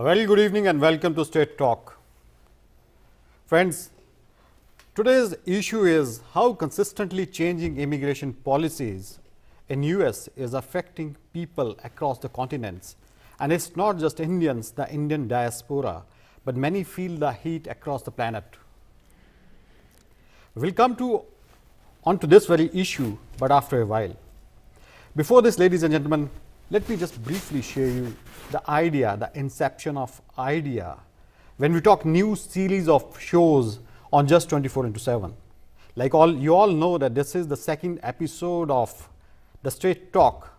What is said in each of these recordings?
A very good evening and welcome to State Talk. Friends, today's issue is how consistently changing immigration policies in US is affecting people across the continents. And it's not just Indians, the Indian diaspora, but many feel the heat across the planet. We'll come onto this very issue, but after a while. Before this, ladies and gentlemen, let me just briefly share you the idea, the inception of Idea. When we talk new series of shows on Jus 24x7, like you all know that this is the second episode of the Straight Talk.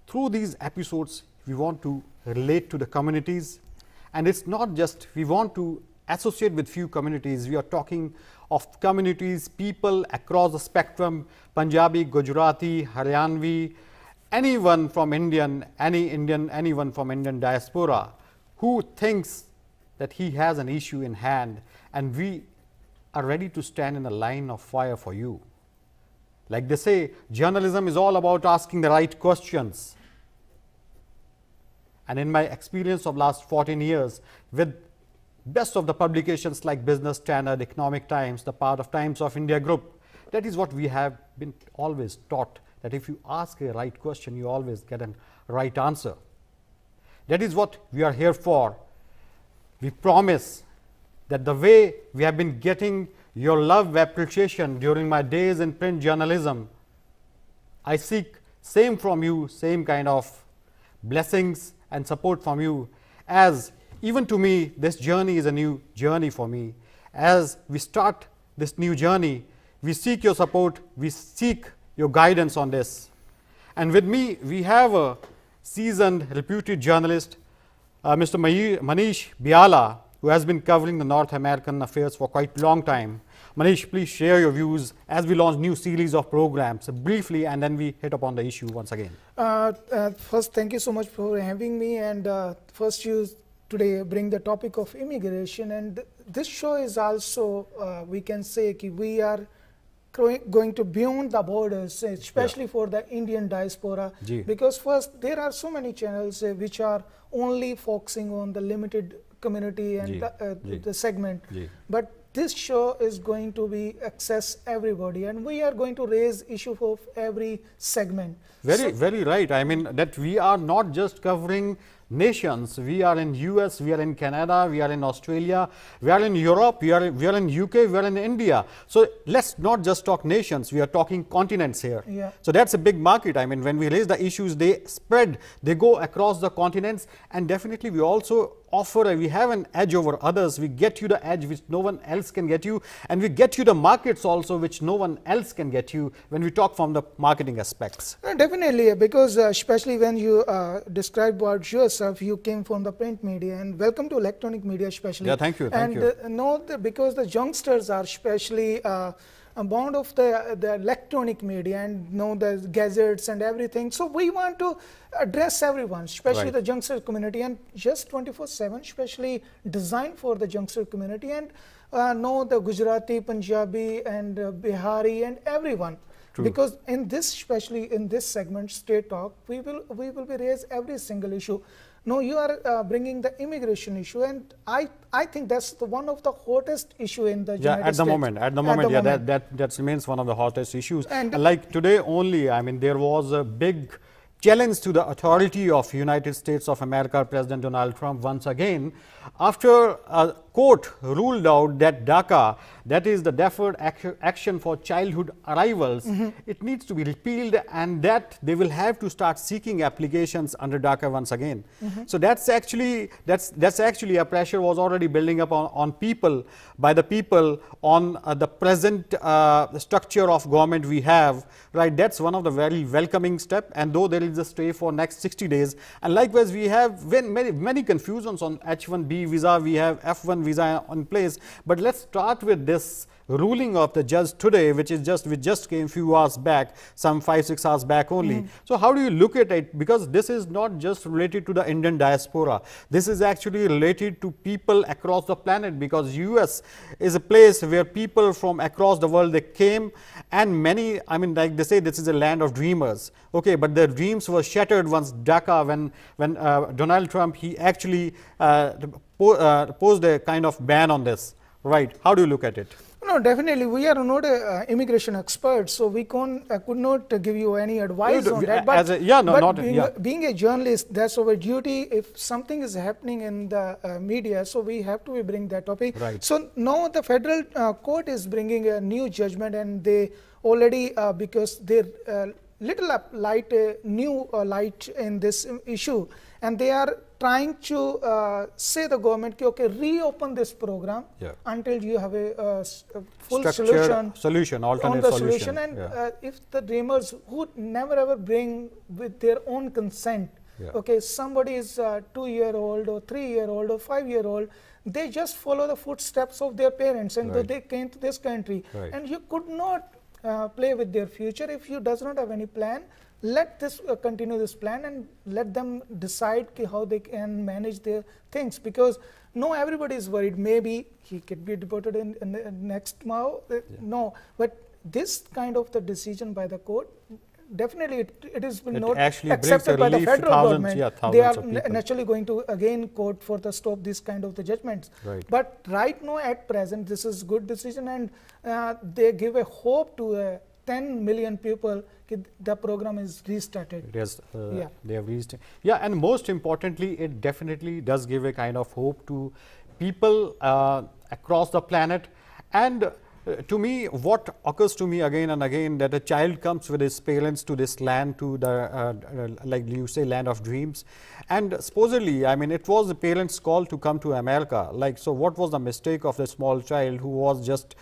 Through these episodes, we want to relate to the communities, and it's not just we want to associate with few communities. We are talking of communities, people across the spectrum, Punjabi, Gujarati, Haryanvi, anyone from anyone from Indian diaspora who thinks that he has an issue in hand, and we are ready to stand in a line of fire for you. Like they say, journalism is all about asking the right questions. And in my experience of last 14 years with best of the publications like Business Standard, Economic Times, the Part of Times of India Group, that is what we have been always taught, that if you ask a right question, you always get a right answer. That is what we are here for. We promise that the way we have been getting your love, appreciation during my days in print journalism, I seek same from you, same kind of blessings and support from you, as even to me this journey is a new journey for me. As we start this new journey, we seek your support, we seek your guidance on this. And with me, we have a seasoned, reputed journalist, Mr. Manish Biala, who has been covering the North American affairs for quite a long time. Manish, please share your views as we launch new series of programs briefly, and then we hit upon the issue once again. First, thank you so much for having me. And first, you today bring the topic of immigration, and this show is also, we can say, we are going to beyond the borders, especially for the Indian diaspora, because first there are so many channels which are only focusing on the limited community and the segment, but this show is going to be access everybody, and we are going to raise issue of every segment. Very right. I mean that we are not just covering nations. We are in US, we are in Canada, we are in Australia, we are in Europe, we are in UK, we are in India. So let's not just talk nations, we are talking continents here. So that's a big market. I mean, when we raise the issues, they spread, they go across the continents, and definitely we also offer, we have an edge over others. We get you the edge which no one else can get you, and we get you the markets also which no one else can get you when we talk from the marketing aspects. Definitely, because especially when you describe about yourself, you came from the print media, and welcome to electronic media especially. Yeah, thank you. Thank you. Know because the youngsters are especially bound of the electronic media and know the gadgets and everything. So we want to address everyone, especially the youngster community, and Jus 24/7 especially designed for the youngster community, and know the Gujarati, Punjabi and Bihari and everyone. Because in this, especially in this segment, State Talk, we will be raise every single issue. No, you are bringing the immigration issue, and I think that's one of the hottest issue in the United at the States. moment, that remains one of the hottest issues. And like today only, I mean, there was a big challenge to the authority of United States of America, President Donald Trump, once again, after a court ruled out that DACA, that is the Deferred Action for Childhood Arrivals, it needs to be repealed, and that they will have to start seeking applications under DACA once again. So that's actually a pressure was already building up on people, by the people, on the present structure of government we have, right? That's one of the very welcoming step, and though there is a stay for next 60 days, and likewise we have many confusions on H1B visa, we have F1 visa in place, but let's start with this this ruling of the judge today, which just came few hours back, some 5-6 hours back only. So how do you look at it? Because this is not just related to the Indian diaspora. This is actually related to people across the planet, because US is a place where people from across the world, they came, and many, I mean, like they say, this is a land of dreamers. Okay, but their dreams were shattered once DACA, when Donald Trump, he actually posed a kind of ban on this. Right. How do you look at it? No, definitely. We are not immigration experts, so we could not give you any advice on that. But being a journalist, that's our duty. If something is happening in the media, so we have to bring that topic. Right. So now the federal court is bringing a new judgment, and they already, because they new light in this issue, and they are trying to say the government, okay, reopen this program until you have a full solution alternate solution. And if the dreamers who never ever bring with their own consent, okay, somebody is 2-year-old or 3-year-old or 5-year-old, they just follow the footsteps of their parents, and they came to this country, and you could not play with their future. If you does not have any plan, let this continue this plan, and let them decide how they can manage their things, because no, everybody is worried. Maybe he could be deported in the next month. No, but this kind of the decision by the court, definitely it is not accepted by the federal government. They are naturally going to again court for the stop this kind of the judgments. But right now, at present, this is good decision, and they give a hope to 10 million people. The program is restarted. Yes, they have restarted. Yeah, and most importantly, it definitely does give a kind of hope to people across the planet. And to me, what occurs to me again and again, that a child comes with his parents to this land, to the like you say, land of dreams, and supposedly, I mean, it was the parents' call to come to America. Like, so what was the mistake of the small child who was just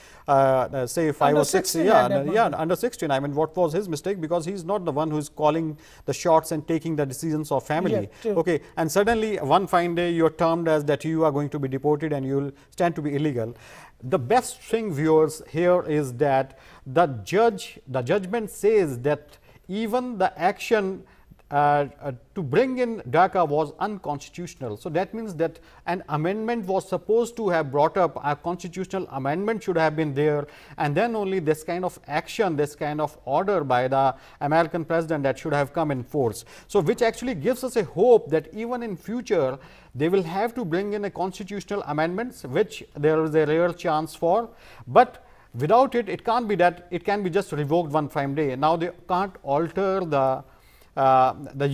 say 5 under or 6 under 16? I mean, what was his mistake? Because he's not the one who is calling the shots and taking the decisions of family. Okay, and suddenly one fine day you're termed as that you are going to be deported and you'll stand to be illegal. The best thing, viewers, here is that the judgment says that even the action to bring in DACA was unconstitutional. So that means that an amendment was supposed to have brought up, a constitutional amendment should have been there, and then only this kind of action, this kind of order by the American president, that should have come in force. So which actually gives us a hope that even in future they will have to bring in a constitutional amendments, which there is a rare chance for, but without it, it can't be that it can be just revoked one fine day. Now they can't alter the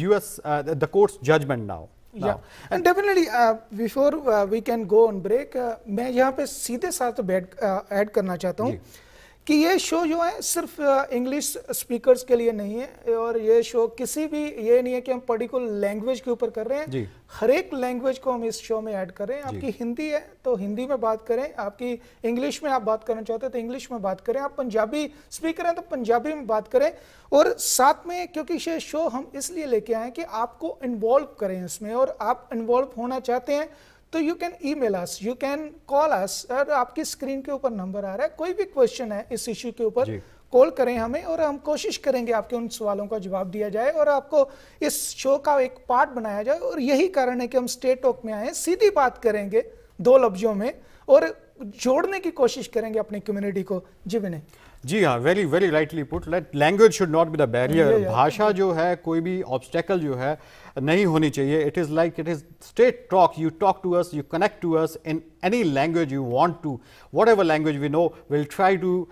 US the court's judgment now. Yeah, and definitely before we can go on break, मैं यहाँ पे सीधे साथ add करना चाहता हूँ कि ये शो जो है सिर्फ इंग्लिश स्पीकर्स के लिए नहीं है, और ये शो किसी भी ये नहीं है कि हम पर्टिकुलर लैंग्वेज के ऊपर कर रहे हैं। हर एक लैंग्वेज को हम इस शो में ऐड कर रहे हैं। आपकी हिंदी है तो हिंदी में बात करें, आपकी इंग्लिश में आप बात करना चाहते हैं तो इंग्लिश में बात करें, आप पंजाबी स्पीकर हैं तो पंजाबी में बात करें, और साथ में क्योंकि ये शो हम इसलिए लेके आए कि आपको इन्वॉल्व करें इसमें, और आप इन्वॉल्व होना चाहते हैं तो you can email us, you can call अस, और आपकी स्क्रीन के ऊपर नंबर आ रहा है, कोई भी क्वेश्चन है इस इश्यू के ऊपर कॉल करें हमें, और हम कोशिश करेंगे आपके उन सवालों का जवाब दिया जाए और आपको इस शो का एक पार्ट बनाया जाए। और यही कारण है कि हम स्टेट टॉक में आए हैं, सीधी बात करेंगे 2 लफ्जों में और जोड़ने की कोशिश करेंगे अपनी कम्युनिटी को। जी विनय। जी हाँ, very very rightly put, language should not be the barrier. भाषा जो है कोई भी ऑब्स्टेकल जो है नहीं होनी चाहिए। It is like it is straight talk, you talk to us, you connect to us in any language you want to, whatever language we know, will try to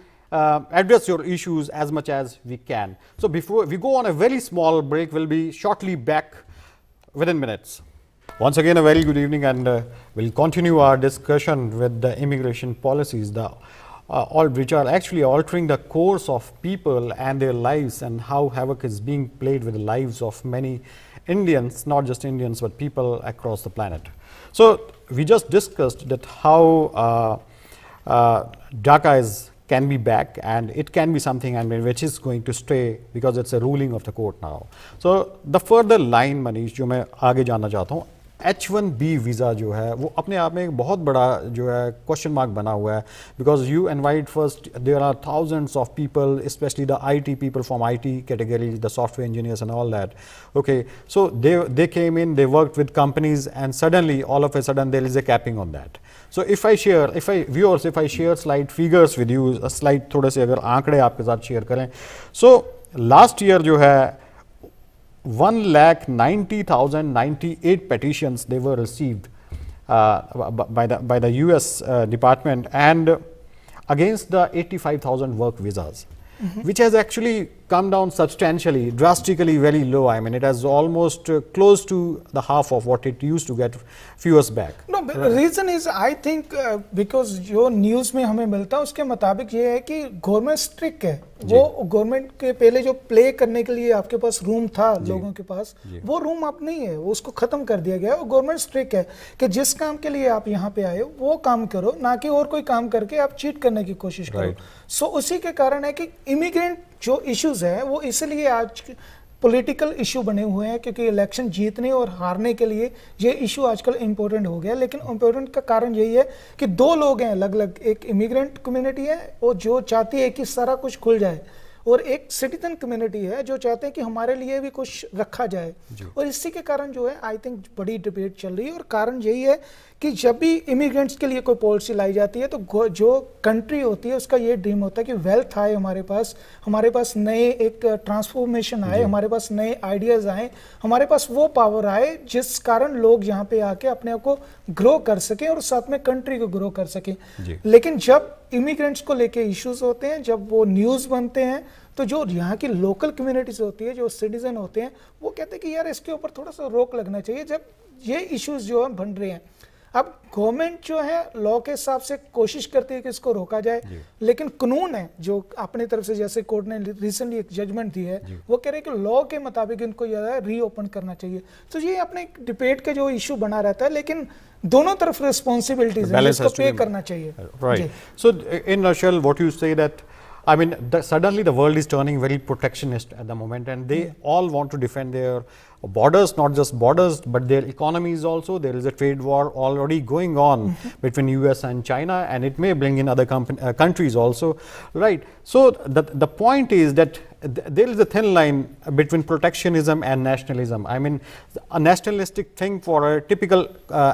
address your issues as much as we can. So before we go on a very small break, we'll be shortly back within minutes. Once again, a very good evening, and we'll continue our discussion with the immigration policies, which are actually altering the course of people and their lives, and how havoc is being played with the lives of many Indians, not just Indians, but people across the planet. So we just discussed that how DACA can be back, and it can be something, I mean, which is going to stay because it's a ruling of the court now. So the further line, Manish, जो मैं आगे जानना चाहता हूँ, H1B visa जो है वो अपने आप में एक बहुत बड़ा जो है क्वेश्चन मार्क बना हुआ है, because you invite first there are thousands of people, specially the IT people from IT category, the software engineers and all that. Okay, so they came in, they worked with companies, and suddenly all of a sudden there is a capping on that. So if I share slide figures with you, a slide थोड़े से अगर आंकड़े आपके साथ share करें, so last year जो है 1,90,098 petitions they were received by the US department, and against the 85,000 work visas, which has actually come down substantially, drastically very low. I mean, it has almost close to the half of what it used to get few years back. No, but reason is I think because जो news में हमें मिलता है उसके मुताबिक ये है कि गवर्नमेंट स्ट्रिक्ट है, वो गवर्नमेंट के पहले जो प्ले करने के लिए आपके पास रूम था लोगों के पास, वो रूम अब नहीं है, वो उसको खत्म कर दिया गया है। और गवर्नमेंट स्ट्रिक्ट है कि जिस काम के लिए आप यहाँ पे आए हो वो काम करो, ना कि और कोई काम करके आप चीट करने की कोशिश करो। सो उसी के कारण है कि इमिग्रेंट जो इश्यूज है वो इसलिए आज पॉलिटिकल इशू बने हुए हैं, क्योंकि इलेक्शन जीतने और हारने के लिए ये इशू आजकल इम्पोर्टेंट हो गया। लेकिन इम्पोर्टेंट का कारण यही है कि दो लोग हैं अलग अलग, एक इमिग्रेंट कम्युनिटी है और जो चाहती है कि सारा कुछ खुल जाए, और एक सिटीजन कम्युनिटी है जो चाहते हैं कि हमारे लिए भी कुछ रखा जाए। और इसी के कारण जो है आई थिंक बड़ी डिबेट चल रही है। और कारण यही है कि जब भी इमिग्रेंट्स के लिए कोई पॉलिसी लाई जाती है तो जो कंट्री होती है उसका ये ड्रीम होता है कि वेल्थ आए हमारे पास नए एक ट्रांसफॉर्मेशन आए, हमारे पास नए आइडियाज आए, हमारे पास वो पावर आए जिस कारण लोग यहाँ पे आके अपने आप को ग्रो कर सकें और साथ में कंट्री को ग्रो कर सकें। लेकिन जब इमिग्रेंट्स को लेके इश्यूज होते हैं, जब वो न्यूज़ बनते हैं, तो जो यहाँ की लोकल कम्युनिटीज होती है, जो सिटीजन होते हैं, वो कहते हैं कि यार इसके ऊपर थोड़ा सा रोक लगना चाहिए जब ये इश्यूज जो है बन रहे हैं। अब गवर्नमेंट जो है लॉ के हिसाब से कोशिश करती है कि इसको रोका जाए, लेकिन कानून है जो अपनी तरफ से, जैसे कोर्ट ने रिसेंटली एक जजमेंट दी है, वो कह रहे हैं कि लॉ के मुताबिक इनको रीओपन करना चाहिए। तो ये अपने डिबेट का जो इशू बना रहता है, लेकिन दोनों तरफ रिस्पॉन्सिबिलिटीज है, इसको पे करना चाहिए। Right. So in nutshell, what you say that I mean, suddenly the world is turning very protectionist at the moment, and they all want to defend their borders, not just borders, but their economies also. There is a trade war already going on between US and China, and it may bring in other countries also, right? So the point is that there is a thin line between protectionism and nationalism. I mean, a nationalistic thing for a typical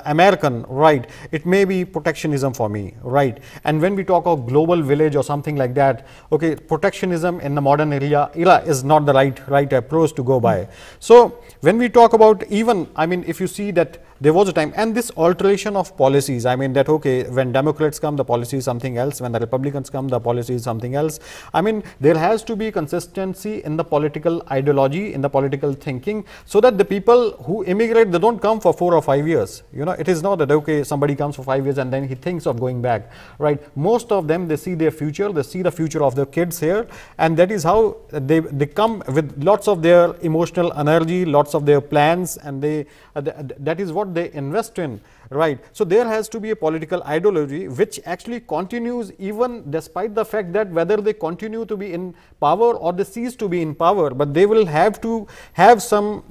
American, right? It may be protectionism for me, right? And when we talk of global village or something like that, okay, protectionism in the modern era is not the right approach to go by. So when we talk about, even, I mean, if you see that there was a time, and this alteration of policies, I mean that, okay, when Democrats come, the policy is something else, when the Republicans come, the policy is something else. I mean, there has to be consistency in the political ideology, in the political thinking, so that the people who immigrate, they don't come for 4 or 5 years. You know, it is not that, okay, somebody comes for 5 years and then he thinks of going back, right? Most of them, they see their future, they see the future of their kids here, and that is how they come with lots of their emotional energy, lots of their plans, and that is what they invest in, right? So there has to be a political ideology which actually continues even despite the fact that whether they continue to be in power or they cease to be in power, but they will have to have some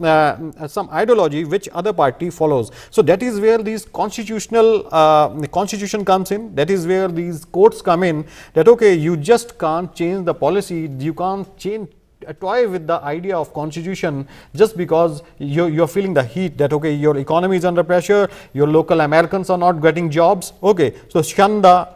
ideology which other party follows. So that is where these the constitution comes in, that is where these courts come in, that okay, you just can't change the policy, you can't toy with the idea of constitution just because you're feeling the heat that okay, your economy is under pressure, your local Americans are not getting jobs, okay, so shanda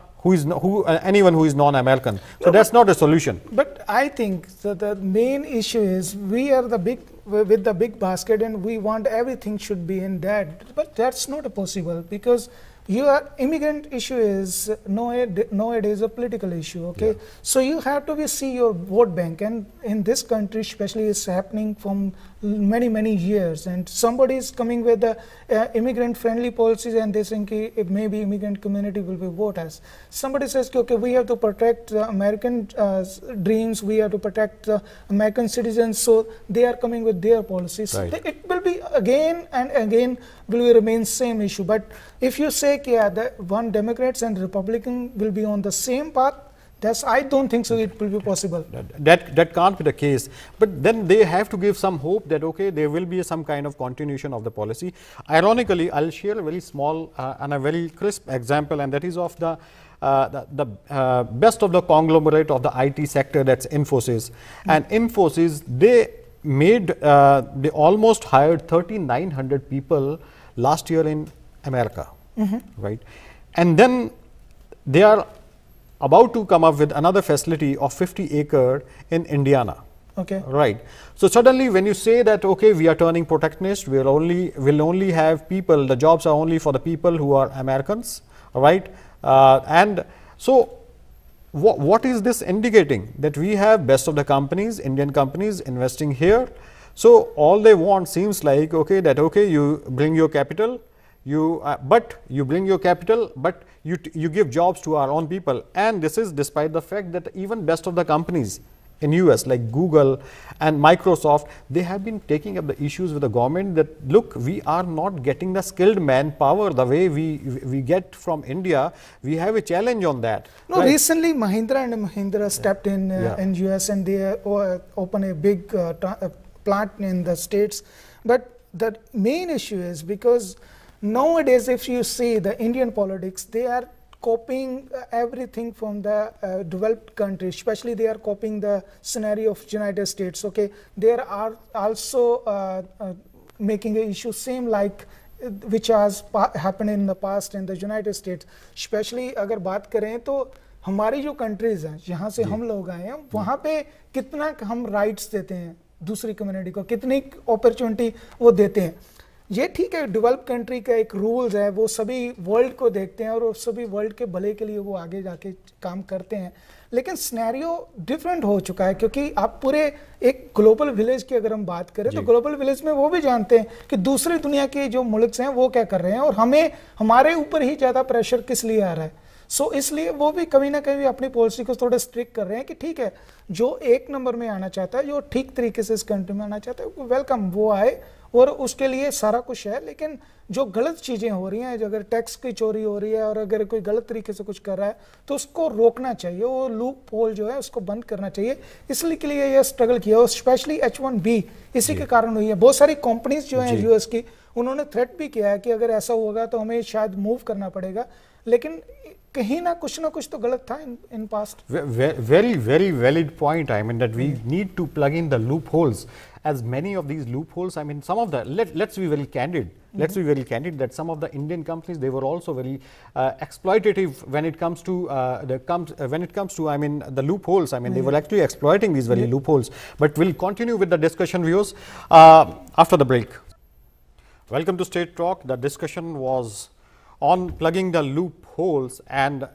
anyone who is non-American. So that's not a solution. But I think the main issue is we are with the big basket and we want everything should be in that, but that's not possible, because your immigrant issue is nowadays a political issue, okay? Yeah. So you have to see your vote bank, and in this country especially it's happening from many years, and somebody is coming with the immigrant friendly policies and they think it maybe immigrant community will be vote us. Somebody says okay, we have to protect the American dreams, we have to protect the American citizens, so they are coming with their policies. Right. It will be again and again will remain same issue. But if you say yeah, the one Democrats and Republican will be on the same path, I don't think so it will be possible. That can't be the case. But then they have to give some hope that, okay, there will be some kind of continuation of the policy. Ironically, I'll share a very small and a very crisp example, and that is of the best of the conglomerate of the IT sector, that's Infosys. And Infosys, they almost hired 3,900 people last year in America, right? And then they are about to come up with another facility of 50 acre in Indiana. Okay. Right. So suddenly when you say that, okay, we are turning protectionist, we'll only have people, the jobs are only for the people who are Americans, right? And so what is this indicating? That we have best of the companies, Indian companies investing here. So all they want seems like, okay, that, okay, you bring your capital, but you give jobs to our own people. And this is despite the fact that even best of the companies in US like Google and Microsoft, they have been taking up the issues with the government that, look, we are not getting the skilled manpower the way we get from India. We have a challenge on that. No, right? Recently Mahindra and Mahindra stepped in US, and they opened a big plant in the States. But the main issue is because nowadays, if you see the Indian politics, they are copying everything from the developed countries, especially they are copying the scenario of United States. Okay, they are also making an issue same like which has happened in the past in the United States. Especially अगर बात करें तो हमारी जो countries हैं जहाँ से हम लोग आए हैं, वहाँ पे कितना हम rights देते हैं दूसरी कम्युनिटी को, कितनी अपॉर्चुनिटी वो देते हैं. ये ठीक है, डेवलप कंट्री का एक रूल्स है, वो सभी वर्ल्ड को देखते हैं और सभी वर्ल्ड के भले के लिए वो आगे जाके काम करते हैं. लेकिन सिनेरियो डिफरेंट हो चुका है, क्योंकि आप पूरे एक ग्लोबल विलेज की अगर हम बात करें तो ग्लोबल विलेज में वो भी जानते हैं कि दूसरी दुनिया के जो मुल्क हैं वो क्या कर रहे हैं, और हमें हमारे ऊपर ही ज़्यादा प्रेशर किस लिए आ रहा है. सो इसलिए वो भी कभी ना कभी अपनी पॉलिसी को थोड़ा स्ट्रिक्ट कर रहे हैं कि ठीक है, जो एक नंबर में आना चाहता है, जो ठीक तरीके से इस कंट्री में आना चाहता है, वेलकम, वो आए और उसके लिए सारा कुछ है. लेकिन जो गलत चीज़ें हो रही हैं, जो अगर टैक्स की चोरी हो रही है और अगर कोई गलत तरीके से कुछ कर रहा है तो उसको रोकना चाहिए, वो लूप होल जो है उसको बंद करना चाहिए. इसलिए के लिए ये स्ट्रगल किया, और स्पेशली H1B इसी के कारण हुई है. बहुत सारी कंपनीज जो हैं US की, उन्होंने थ्रेट भी किया है कि अगर ऐसा होगा तो हमें शायद मूव करना पड़ेगा. लेकिन कहीं ना कुछ तो गलत था in past. Very valid point. I mean that we need to plug in the loopholes. As many of these loopholes, I mean, some of the, let's be very candid. Let's be very candid that some of the Indian companies, they were also very exploitative when it comes to I mean the loopholes. I mean they were actually exploiting these very loopholes. But we'll continue with the discussion, viewers, after the break. Welcome to State Talk. The discussion was on plugging the loopholes and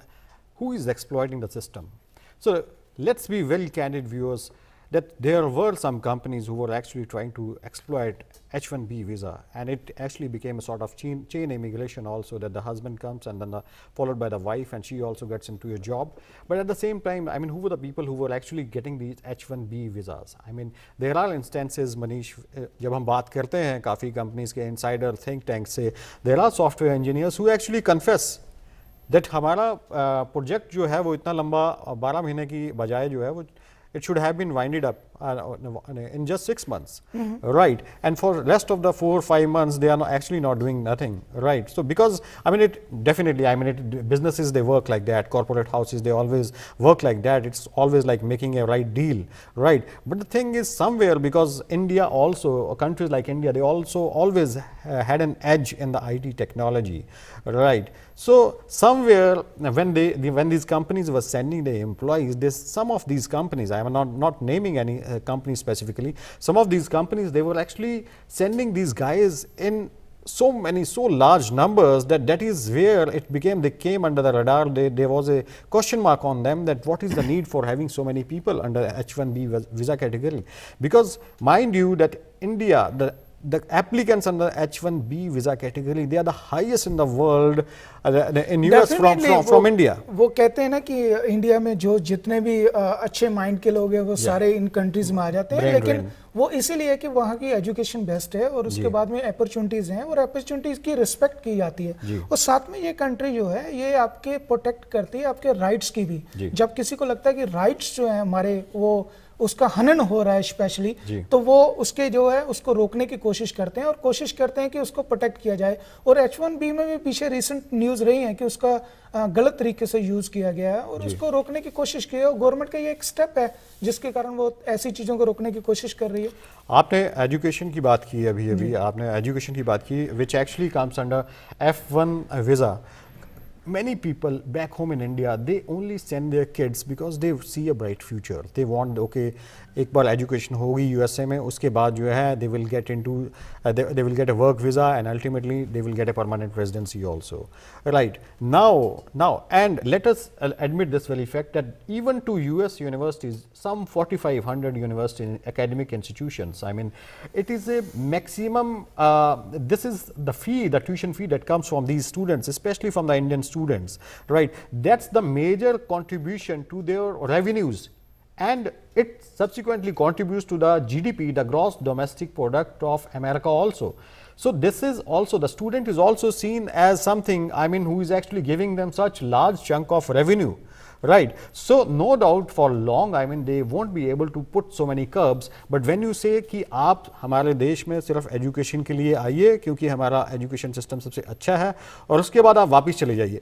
who is exploiting the system. So let's be very candid, viewers, that there were some companies who were actually trying to exploit H1B visa, and it actually became a sort of chain immigration also, that the husband comes and then followed by the wife, and she also gets into a job. But at the same time, I mean, who were the people who were actually getting these H1B visas? I mean, there are instances, Manish, जब हम बात करते हैं काफ़ी companies के insider think tank से, there are software engineers who actually confess that हमारा project जो है वो इतना लंबा 12 महीने की बजाय जो है वो it should have been winded up in just 6 months, right? And for rest of the 4 or 5 months, they are actually not doing nothing, right? So because, I mean, it definitely, I mean, businesses, they work like that. Corporate houses, they always work like that. It's always like making a right deal, right? But the thing is somewhere, because India also, countries like India, they also always had an edge in the IT technology, right? So somewhere when these companies were sending their employees, some of these companies, I am not naming any company specifically, some of these companies, they were actually sending these guys in so large numbers that is where it became, they came under the radar. There was a question mark on them that what is the need for having so many people under H1B visa category, because mind you that India, the applicants under H1B visa category, they are the highest in the world in US from India. वो कहते हैं ना कि India में जो जितने भी अच्छे माइंड के लोग हैं वो सारे इन कंट्रीज में आ जाते हैं, लेकिन वो इसीलिए कि वहाँ की एजुकेशन बेस्ट है और उसके बाद में अपॉर्चुनिटीज हैं और अपॉर्चुनिटीज की रिस्पेक्ट की जाती है, और साथ में ये कंट्री जो है ये आपके प्रोटेक्ट करती है आपके राइट्स की भी। जब किसी को लगता है कि राइट्स जो है हमारे वो उसका हनन हो रहा है स्पेशली, तो वो उसके जो है उसको रोकने की कोशिश करते हैं और कोशिश करते हैं कि उसको प्रोटेक्ट किया जाए। और H1B में भी पीछे रिसेंट न्यूज़ रही है कि उसका गलत तरीके से यूज़ किया गया है और उसको रोकने की कोशिश की है, और गवर्नमेंट का ये एक स्टेप है जिसके कारण वो ऐसी चीज़ों को रोकने की कोशिश कर रही है। आपने एजुकेशन की बात की, अभी आपने एजुकेशन की बात की, which actually comes under F1 visa. Many people back home in India, they only send their kids because they see a bright future. They want, okay, एक बार एजुकेशन होगी USA में, उसके बाद जो है they will get into they will get a work visa and ultimately they will get a permanent residency also, right? Now and let us admit this very fact that even to US universities, some 4,500 university academic institutions, I mean it is a maximum, this is the fee, the tuition fee that comes from these students, especially from the Indian students, right? That's the major contribution to their revenues, and it subsequently contributes to the GDP, the gross domestic product of America also. So this is also, the student is also seen as something, I mean, who is actually giving them such large chunk of revenue, right? So no doubt for long, I mean, they won't be able to put so many curbs, but when you say कि आप हमारे देश में सिर्फ education के लिए आइए क्योंकि हमारा एजुकेशन सिस्टम सबसे अच्छा है और उसके बाद आप वापस चले जाइए,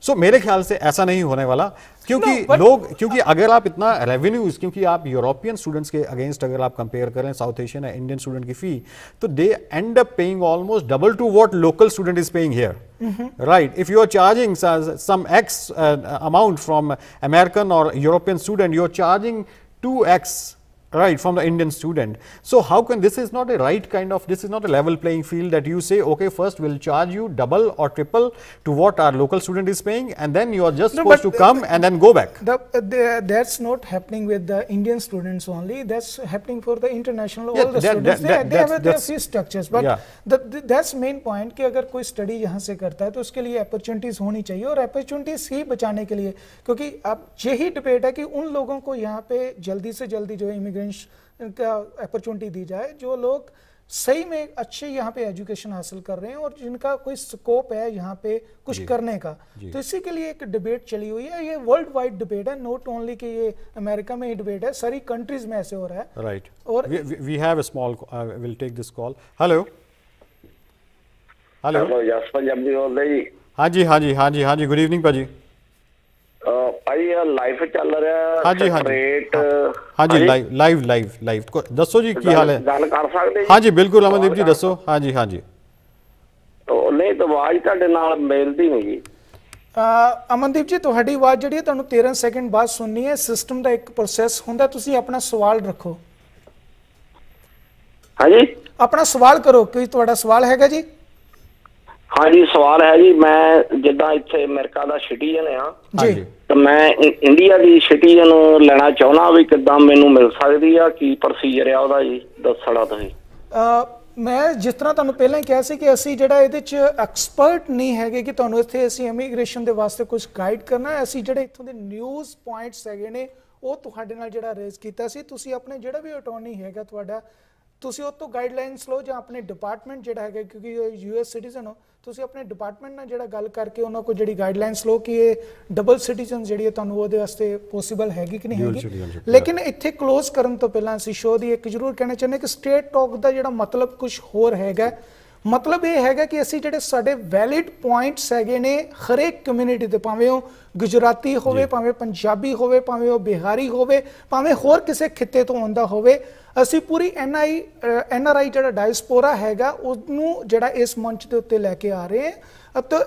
सो मेरे ख्याल से ऐसा नहीं होने वाला, क्योंकि क्योंकि अगर आप इतना रेवेन्यूज, क्योंकि आप यूरोपियन स्टूडेंट्स के अगेंस्ट अगर आप कंपेयर करें साउथ एशियन या इंडियन स्टूडेंट की फी, तो they end up paying almost double to what local student is paying here, right? If you are charging some X amount from American or European student, you are charging 2X, right, from the Indian student. So how can, this is not a right kind of, this is not a level playing field that you say, okay, first we'll charge you double or triple to what our local student is paying, and then you are just supposed to come and then go back. That's not happening with the Indian students only, that's happening for the international, all the students, they have their fee structures, but that's main point कि अगर कोई study यहाँ से करता है तो उसके लिए अपॉर्चुनिटीज होनी चाहिए, और अपॉर्चुनिटीज ही बचाने के लिए, क्योंकि अब यही डिबेट है कि उन लोगों को यहाँ पे जल्दी से जल्दी जो का अपॉर्चुनिटी दी जाए जो लोग सही में अच्छे यहाँ पे एजुकेशन हासिल कर रहे हैं और जिनका कोई स्कोप है यहाँ पे कुछ करने का। तो इसी के लिए एक डिबेट चली हुई है, ये वर्ल्ड वाइड डिबेट है, नॉट ओनली कि ये अमेरिका में ही डिबेट है, सारी कंट्रीज में ऐसे हो रहा है, राइट? और we have a small, will take this call. Hello hello, yes Punjabi बोल रहे जी? हाँ जी, गुड इवनिंग भाजी। ਭਾਈ ਲਾਈਵ ਚੱਲ ਰਿਹਾ ਰੇਟ? ਹਾਂਜੀ ਲਾਈਵ ਦੱਸੋ ਜੀ ਕੀ ਹਾਲ ਹੈ? ਗੱਲ ਕਰ ਸਕਦੇ ਜੀ? ਹਾਂਜੀ ਬਿਲਕੁਲ ਅਮਨਦੀਪ ਜੀ ਦੱਸੋ। ਹਾਂਜੀ ਨਹੀਂ ਤਾਂ ਆਵਾਜ਼ ਤੁਹਾਡੇ ਨਾਲ ਮਿਲਦੀ ਨਹੀਂ ਜੀ। ਅਮਨਦੀਪ ਜੀ ਤੁਹਾਡੀ ਆਵਾਜ਼ ਜਿਹੜੀ ਹੈ ਤੁਹਾਨੂੰ 13 ਸੈਕਿੰਡ ਬਾਅਦ ਸੁਣਨੀ ਹੈ, ਸਿਸਟਮ ਦਾ ਇੱਕ ਪ੍ਰੋਸੈਸ ਹੁੰਦਾ, ਤੁਸੀਂ ਆਪਣਾ ਸਵਾਲ ਰੱਖੋ। ਹਾਂਜੀ ਆਪਣਾ ਸਵਾਲ ਕਰੋ, ਕੋਈ ਤੁਹਾਡਾ ਸਵਾਲ ਹੈਗਾ ਜੀ? हाँ जी सवाल है जी, मैं जिदा इत्थे अमेरिका का सिटीजन हाँ जी, तो मैं इंडिया की सिटीजन लेना चाहना भी किदा मैनू मिल सकती है, की प्रोसीजर है ਉਹਦਾ जी दसना तुसीं। मैं जिस तरह तुहानू पहले ही कहा सी कि असी जिहड़ा इहदे च एक्सपर्ट नहीं हैगे कि तुहानू इत्थे असी इमीग्रेशन दे वास्ते कुछ गाइड करना है, असी जिहड़े इत्थों दे न्यूज़ पॉइंट्स हैगे ने ਉਹ ਤੁਹਾਡੇ ਨਾਲ ਜਿਹੜਾ ਰੇਜ਼ ਕੀਤਾ ਸੀ, ਤੁਸੀਂ ਆਪਣੇ ਜਿਹੜਾ ਵੀ ਅਟਾਰਨੀ ਹੈਗਾ ਤੁਹਾਡਾ, ਤੁਸੀਂ ਉਹ ਤੋਂ ਗਾਈਡਲਾਈਨਸ ਲਓ ਜਾਂ ਆਪਣੇ ਡਿਪਾਰਟਮੈਂਟ ਜਿਹੜਾ ਹੈਗਾ, ਕਿਉਂਕਿ US ਸਿਟੀਜ਼ਨ ਹੋ, ਤੁਸੀਂ ਆਪਣੇ ਡਿਪਾਰਟਮੈਂਟ ਨਾਲ ਜਿਹੜਾ ਗੱਲ ਕਰਕੇ ਉਹਨਾਂ ਕੋਲ ਜਿਹੜੀ ਗਾਈਡਲਾਈਨਸ ਲਓ ਕਿ ਇਹ ਡਬਲ ਸਿਟੀਜ਼ਨ ਜਿਹੜੀ ਹੈ ਤੁਹਾਨੂੰ ਉਹਦੇ ਵਾਸਤੇ ਪੋਸੀਬਲ ਹੈਗੀ ਕਿ ਨਹੀਂ ਹੈਗੀ। ਲੇਕਿਨ ਇੱਥੇ ਕਲੋਜ਼ ਕਰਨ ਤੋਂ ਪਹਿਲਾਂ ਅਸੀਂ ਸ਼ੋਅ ਦੀ ਇੱਕ ਜ਼ਰੂਰ ਕਹਿਣਾ ਚਾਹੁੰਦੇ ਕਿ ਸਟੇਟ ਟਾਕ ਦਾ ਜਿਹੜਾ ਮਤਲਬ ਕੁਝ ਹੋਰ ਹੈਗਾ, मतलब ये है कि असी जिहड़े साडे वैलिड पॉइंट्स हैगे ने हर एक कम्यूनिटी दे, भावें वो गुजराती होवे, भावें पंजाबी होवे, भावें वो बिहारी होवे, भावें होर किसी खिते तो आंदा होवे, असी पूरी NRI जिहड़ा डायस्पोरा हैगा उन्नू जिहड़ा इस मंच के उत्ते लैके आ रहे हैं, तो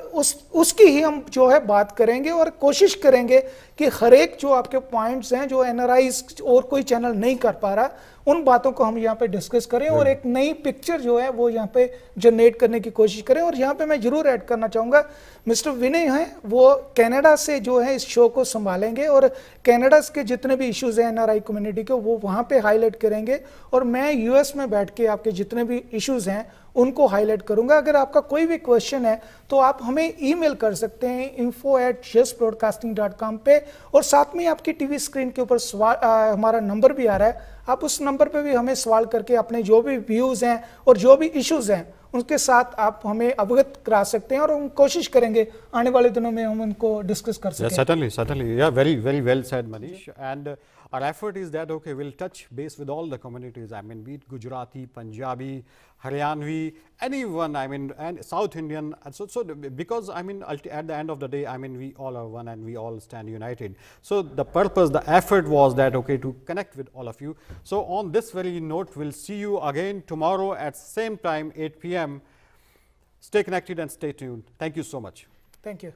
उसकी ही हम जो है बात करेंगे और कोशिश करेंगे कि हर एक जो आपके पॉइंट्स हैं जो NRIs और कोई चैनल नहीं कर पा रहा, उन बातों को हम यहाँ पे डिस्कस करें और एक नई पिक्चर जो है वो यहाँ पे जनरेट करने की कोशिश करें। और यहाँ पे मैं जरूर ऐड करना चाहूँगा, मिस्टर विनय हैं वो कनाडा से जो है इस शो को संभालेंगे और कनाडा के जितने भी इश्यूज हैं NRI कम्युनिटी के वो वहाँ पे हाईलाइट करेंगे करेंगे और मैं यूएस में बैठ के आपके जितने भी इश्यूज हैं उनको हाईलाइट करूंगा। अगर आपका कोई भी क्वेश्चन है तो आप हमें ईमेल कर सकते हैं info@justbroadcasting.com पे, और साथ में आपकी टीवी स्क्रीन के ऊपर हमारा नंबर भी आ रहा है, आप उस नंबर पे भी हमें सवाल करके अपने जो भी व्यूज हैं और जो भी इश्यूज हैं उनके साथ आप हमें अवगत करा सकते हैं, और हम कोशिश करेंगे आने वाले दिनों में हम उनको डिस्कस कर सकें। Certainly. Yeah, very well said, Manish. And our effort is that, okay, we'll touch base with all the communities. I mean, be it Gujarati, Punjabi, Haryanvi, anyone, I mean, and South Indian. And so because, I mean, at the end of the day, I mean, we all are one and we all stand united. So the purpose, the effort was that, okay, to connect with all of you. So on this very note, we'll see you again tomorrow at same time, 8 p.m. Stay connected and stay tuned. Thank you so much. Thank you.